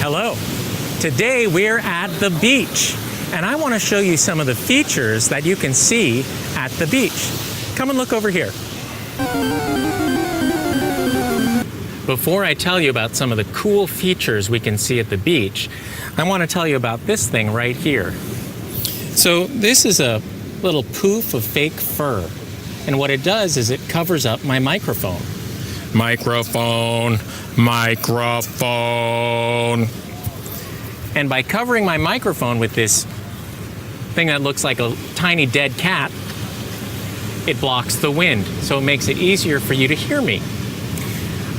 Hello. Today we're at the beach, and I want to show you some of the features that you can see at the beach. Come and look over here. Before I tell you about some of the cool features we can see at the beach, I want to tell you about this thing right here. So this is a little poof of fake fur, and what it does is it covers up my microphone. Microphone. And by covering my microphone with this thing that looks like a tiny dead cat, it blocks the wind, so it makes it easier for you to hear me.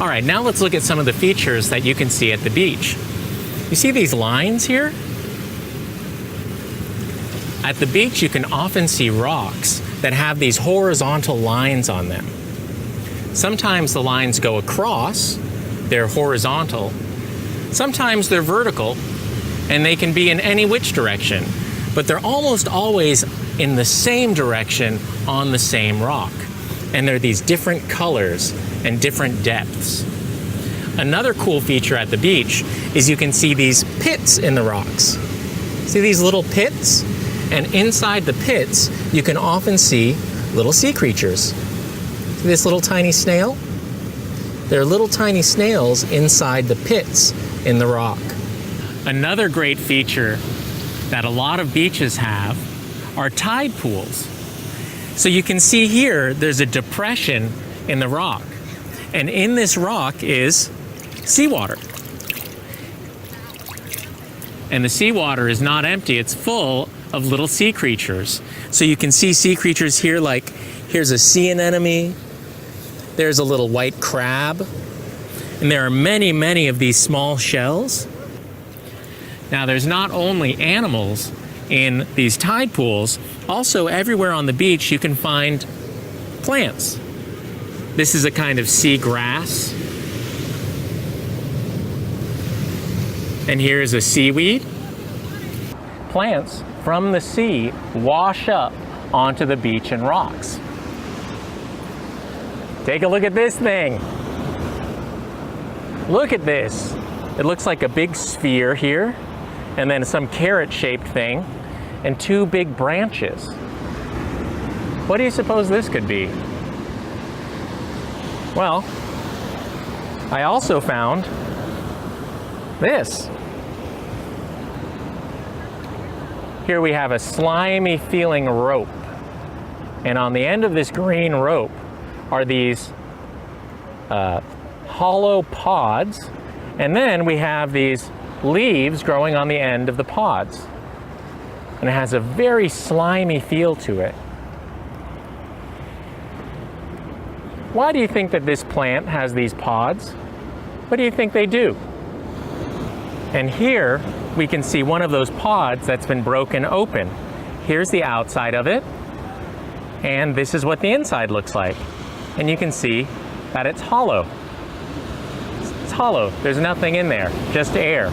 All right, now let's look at some of the features that you can see at the beach. You see these lines here? At the beach, you can often see rocks that have these horizontal lines on them. Sometimes the lines go across, they're horizontal. Sometimes they're vertical, and they can be in any which direction, but they're almost always in the same direction on the same rock. And they're these different colors and different depths. Another cool feature at the beach is you can see these pits in the rocks. See these little pits? And inside the pits, you can often see little sea creatures. See this little tiny snail? There are little tiny snails inside the pits in the rock. Another great feature that a lot of beaches have are tide pools. So you can see here, there's a depression in the rock. And in this rock is seawater. And the seawater is not empty, it's full of little sea creatures. So you can see sea creatures here, like here's a sea anemone, there's a little white crab, and there are many, many of these small shells. Now there's not only animals in these tide pools, also everywhere on the beach you can find plants. This is a kind of seagrass. And here's a seaweed. Plants from the sea wash up onto the beach and rocks. Take a look at this thing. Look at this. It looks like a big sphere here, and then some carrot-shaped thing, and two big branches. What do you suppose this could be? Well, I also found this. Here we have a slimy feeling rope. And on the end of this green rope are these hollow pods. And then we have these leaves growing on the end of the pods. And it has a very slimy feel to it. Why do you think that this plant has these pods? What do you think they do? And here we can see one of those pods that's been broken open. Here's the outside of it, and this is what the inside looks like. And you can see that it's hollow. It's hollow. There's nothing in there, just air.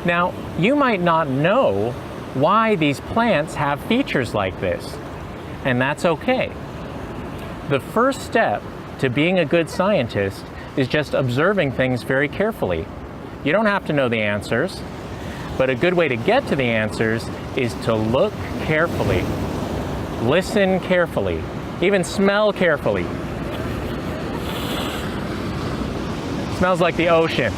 Now, you might not know why these plants have features like this, and that's okay. The first step to being a good scientist is just observing things very carefully. You don't have to know the answers, but a good way to get to the answers is to look carefully, listen carefully, even smell carefully. Smells like the ocean.